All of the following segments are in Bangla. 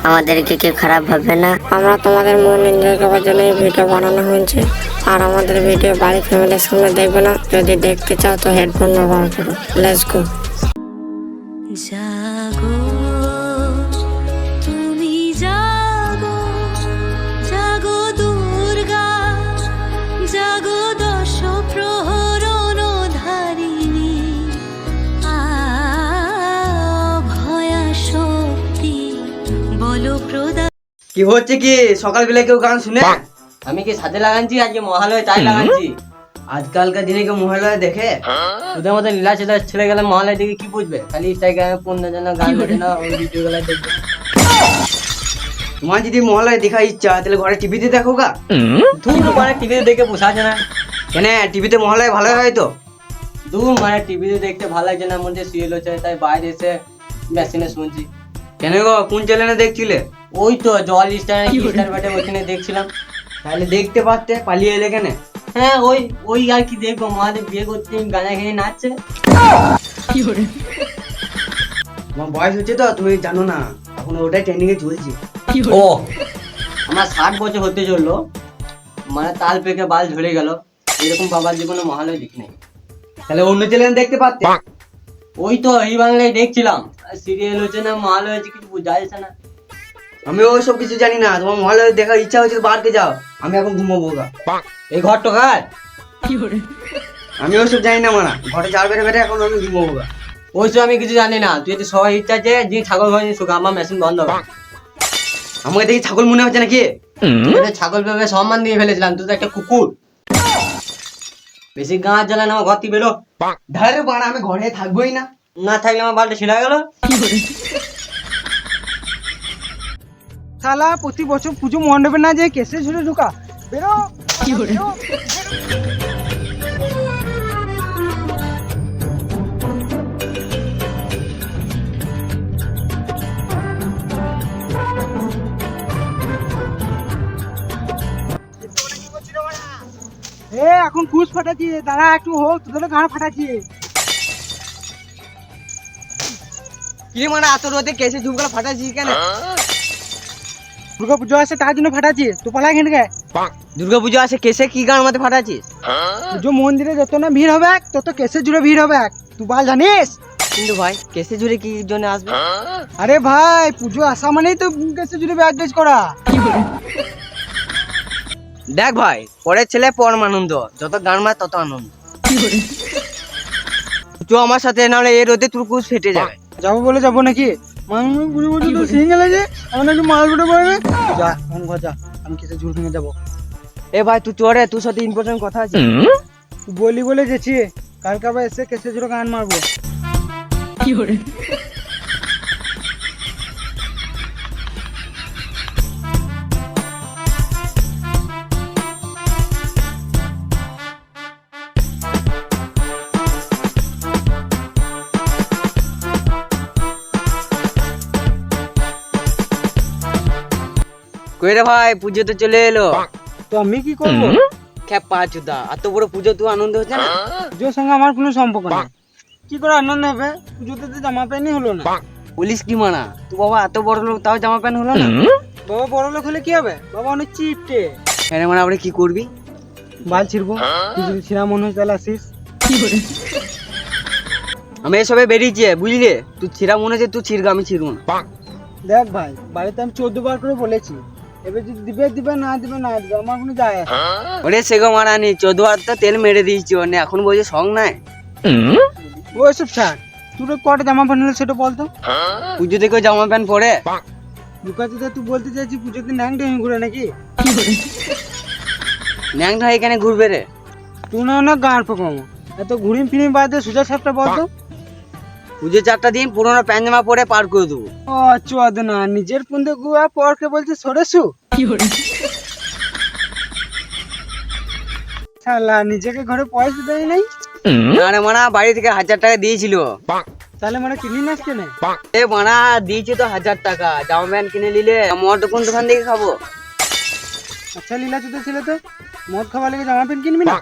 আমাদেরকে কেউ খারাপ ভাববে না। আমরা তোমাদের মন এনজয় করার জন্য এই ভিডিও বানানো হয়েছে। আর আমাদের ভিডিও বাড়ি ফ্যামিলির সামনে দেখবে না। যদি দেখতে চাও তো হেডফোন ব্যবহার করো। Let's go. জাগো তুমি জাগো, জাগো দুর্গা, জাগো দশ প্রহরণ ধারিণী, ভয়া শক্তি বলো প্রদা। কি হচ্ছে কি সকালবেলা কেউ গান শুনে? আমি কি সাথে লাগাচ্ছি আজকে মহালয় তাই লাগাচ্ছি। আজকালকার দিনে কেউ মহালয়া দেখে? তোদের মতো লীলা ছেলে গেলে মহালয় দেখে কি বুঝবে? খালি ইনস্টাগ্রামে ফোন দেয় না, গান দেয় না, ওই ভিডিও গুলো দেখবে। তোমার যদি মহালয়া দেখার ইচ্ছা তাহলে ঘরে টিভিতে দেখো গা। দূর মানে টিভিতে দেখে পোষাচ্ছে না। কেন টিভিতে মহালয়া ভালো হয় তো? দূর মানে টিভিতে দেখতে ভালো লাগছে না, মধ্যে সিরিয়াল হচ্ছে তাই বাইরে এসে মেশিনে শুনছি। কেন গো কোন চ্যানেলে দেখছিলে? ওই তো জল স্টার ব্যাটে ওইখানে দেখছিলাম। তাহলে দেখতে পারতে, পালিয়ে এলে কেন? হ্যাঁ ওই ওই আর কি দেখবো, মহাদেব বিয়ে করতে গানা খেয়ে নাচছে। তোমার বয়স হচ্ছে তো তুমি জানো না, এখন ওটাই ট্রেনিং এ চলছে। ও আমার 60 বছর হতে চললো, মানে তাল পেকে বাল ঝরে গেল, এরকম বাবার জীবনে মহালয় দেখি নাই। তাহলে অন্য চ্যানেল দেখতে পারতে। ওই তো এই বাংলায় দেখছিলাম, সিরিয়াল হচ্ছে না মহালয় হচ্ছে কিছু বোঝা যাচ্ছে না। আমি ওইসব কিছু জানি না। তোমার মহালয়া দেখার ইচ্ছা হচ্ছে বাড়তে যাও, আমি এখন ঘুমাবো গা। এই ঘর টোকার আমি ওইসব জানি না মানা, ঘরে চার বেড়ে বেড়ে এখন আমি ঘুমাবো গা। ওইসব আমি কিছু জানি না। তুই যদি সবাই ইচ্ছা আছে যে ছাগল ঘরে শুকা, আমার মেশিন বন্ধ হবে। আমাকে দেখি ছাগল মনে হচ্ছে নাকি? তুই তো ছাগল ভেবে সম্মান দিয়ে ফেলেছিলাম, তুই তো একটা কুকুর। বেশি গাঁ জ্বালা না, আমার ঘর থেকে বেরো। ধারে বাড়া, আমি ঘরে থাকবোই না। না থাকলে আমার বালটা ছিঁড়া গেল। শালা প্রতি বছর পুজো মণ্ডপে না যে কেসে ঝুড়ে ঢুকা বেরো। বেরো। এখন খুশ ফাটাচ্ছি, দাঁড়া একটু হোক, তোদের গান ফাটাচ্ছি। কি মানে এত রোদে কেসে ঝুমকা ফাটাচ্ছিস কেন? দুর্গা পুজো আসছে তার জন্য ফাটাচ্ছি, তো পালা এখান থেকে। দুর্গা পুজো আসে, কেসে কি গান আমাদের ফাটাচ্ছিস? পুজো মন্দিরে যত না ভিড় হবে তত কেসে জুড়ে ভিড় হবে, তুই বাল জানিস? কিন্তু ভাই কেসে জুড়ে কি জন্য আসবে? আরে ভাই পুজো আসা মানেই তো কেসে জুড়ে ব্যাগেজ করা। দেখ ভাই, পরের ছেলে পর আনন্দ, যত গান মার তত আনন্দ। তুই আমার সাথে, নাহলে এই রোদে তোর কুশ ফেটে যাবে। যাবো বলে যাবো নাকি? বুড়ি বুড়ি তো সিঙ্গেল আছে, আমার একটু মাল বুড়ে পড়বে। যা এখন ঘর যা, আমি কেসে ঝুড় ভেঙে যাবো। এ ভাই তুই চড়ে, তোর সাথে ইম্পর্টেন্ট কথা আছে। বলি বলে গেছি, কালকে আবার এসে কেসে জুড়ে গান মারবো। কই রে ভাই, পুজো তো চলে এলো। তো আমি কি করবো? খেপা চুদা, এত বড় পুজো তুই আনন্দ হচ্ছে না? পুজোর সঙ্গে আমার কোনো সম্পর্ক নেই। কি করে আনন্দ হবে? পুজোতে তো জামা প্যান্টই হলো না। পুলিশ কি মানা, তুই বাবা এত বড় লোক তাও জামা প্যান্ট হলো না? বাবা বড় লোক হলে কি হবে? বাবা অনেক চিপটে। এরে মানে আপনি কি করবি? বাল ছিড়বো। তুই যদি ছিঁড়া মনে হয় তাহলে আসিস। আমি এসবে বেরিয়েছি বুঝলি, তুই ছিড়া মনে হচ্ছে তুই ছিড়গা, আমি ছিড়বো না। দেখ ভাই, বাড়িতে আমি 14 বার করে বলেছি, এবার যদি দিবে দিবে, না দিবে না দিবে, আমার কোনো যায় আসে না। ওরে সেগো মারানি, 14 বার তো তেল মেরে দিয়েছি, ওনে এখন বলছে সং নাই। ওইসব ছাড়, তোর কটা জামা প্যান্ট হলো সেটা বলতো। পুজোতে কেউ জামা প্যান্ট পরে? লুকাতে তো তুই বলতে চাইছিস পুজোতে ন্যাংটা ঘুরে নাকি? ন্যাংটা এখানে ঘুরবে রে? তুই না না গাঁর পাকামো, এত ঘুরিম ফিরিম বাদে সোজা সাপটা বলতো। পুজো 4টা দিন পুরোনো প্যান্ট জামা পরে পার করে দেবো। ও চোদ না, নিজের পুন্দে গুয়া পরকে বলছে সরেছু। শালা নিজেকে ঘরে পয়সা দেয় নাই। আরে মানা বাড়ি থেকে 1000 টাকা দিয়েছিল। তাহলে মানে কিনে আসছে না? এ মানা দিয়েছি তো 1000 টাকা, জামা প্যান্ট কিনে নিলে মদ কোন দোকান থেকে খাবো? আচ্ছা লীলা চুদে ছিল তো, মদ খাওয়া লেগে জামা প্যান্ট কিনবি না?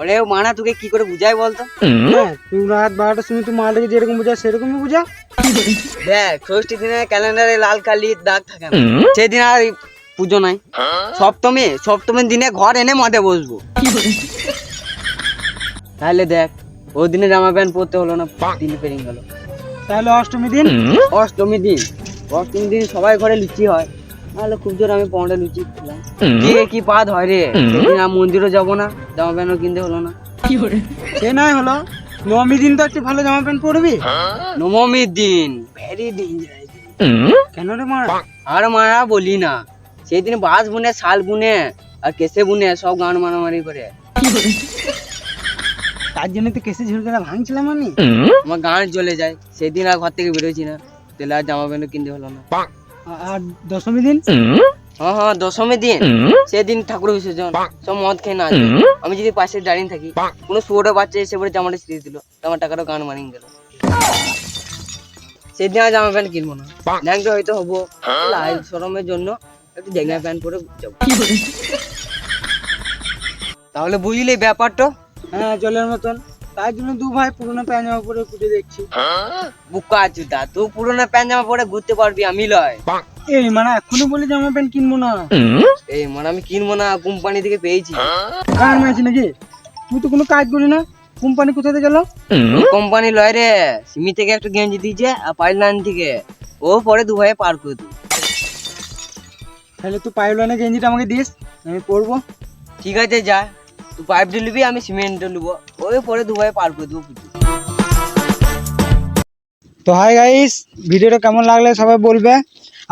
ওরে মানা তোকে কি করে বুঝাই বলতো? হ্যাঁ, তুই রাত 12টার সময় তুই মালটাকে যেরকম বুঝা সেরকমই বুঝা। দেখ ষষ্ঠী দিনে ক্যালেন্ডারে লাল কালির দাগ থাকে না, সেদিন আর পুজো নাই। সপ্তমীর দিনে ঘর এনে মাঠে বসবো। তাহলে দেখ ওই দিনে জামা প্যান্ট পরতে হলো না, দিন পেরিয়ে গেল। তাহলে অষ্টমী দিন? অষ্টমী দিন সবাই ঘরে লুচি হয়, নাহলে খুব জোর আমি 15টা লুচি খেলাম। কি পাদ হয় রে, সেদিন আর মন্দিরও যাবো না, জামা প্যান্টও কিনতে হলো না। সে নাই হলো, নবমী দিন তো একটু ভালো জামা প্যান্ট পরবি। নবমীর দিন ভেরি ডেঞ্জারাস। কেন রে মা? আর মারা বলি না, সেদিন বাঁশ বুনে, শাল বুনে আর কেসে বুনে সব গান মারামারি করে। তার জন্য তো কেসে ঝুলকেরা ভাঙছিলাম আমি। আমার গান চলে যায়, সেদিন আর ঘর থেকে বেরোচ্ছি না, তাহলে আর জামা প্যান্ট কিনতে হলো না। আর দশমী দিন? হ্যাঁ দশমীর দিন, সেদিন ঠাকুর বিসর্জন, সব মদ খেয়ে না। আমি যদি পাশে দাঁড়িয়ে থাকি, কোনো শুয়োরের বাচ্চা এসে পরে জামাটা ছিঁড়ে দিল, আমার টাকাটা গান মারিয়ে গেল, সেদিন আর জামা প্যান্ট কিনবো না। ন্যাংটা হয়তো হবো, লাইভ শরমের জন্য একটু ডেঙ্গা প্যান্ট পরে যাবো। তাহলে বুঝলি ব্যাপারটা? হ্যাঁ জলের মতন। তার জন্য দু ভাই পুরোনো প্যান্ট জামা পরে পুজো দেখছি। বুকা চুদা, তুই পুরোনো প্যান্ট জামা পরে ঘুরতে পারবি, আমি লয়। এই মানে এখনো বলে জামা প্যান্ট কিনবো না? এই মানে আমি কিনবো না, কোম্পানি থেকে পেয়েছি। গান মারছি নাকি? তুই তো কোনো কাজ করি না, কোম্পানি কোথা থেকে গেল? কোম্পানি লয় রে, সিমি থেকে একটা গেঞ্জি দিয়েছে আর পাইলান থেকে, ও পরে দু ভাই পার করে দিই। তাহলে তুই পাইপলাইনের গেঞ্জিটা আমাকে দিস, আমি পরবো। ঠিক আছে যা, তুই পাইপ দিয়ে নিবি, আমি সিমেন্ট নেবো, ওই পরে দু ভাই পার করে দেবো। তো হাই গাইস, ভিডিওটা কেমন লাগলে সবাই বলবে,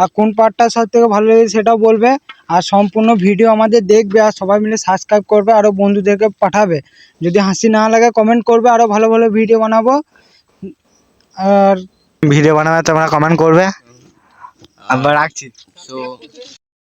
আর কোন পার্টটা সব থেকে ভালো লেগেছে সেটাও বলবে, আর সম্পূর্ণ ভিডিও আমাদের দেখবে, আর সবাই মিলে সাবস্ক্রাইব করবে, আরও বন্ধুদেরকে পাঠাবে। যদি হাসি না লাগে কমেন্ট করবে, আরও ভালো ভালো ভিডিও বানাবো। আর ভিডিও বানাবে তোমরা কমেন্ট করবে। আবার রাখছি। তো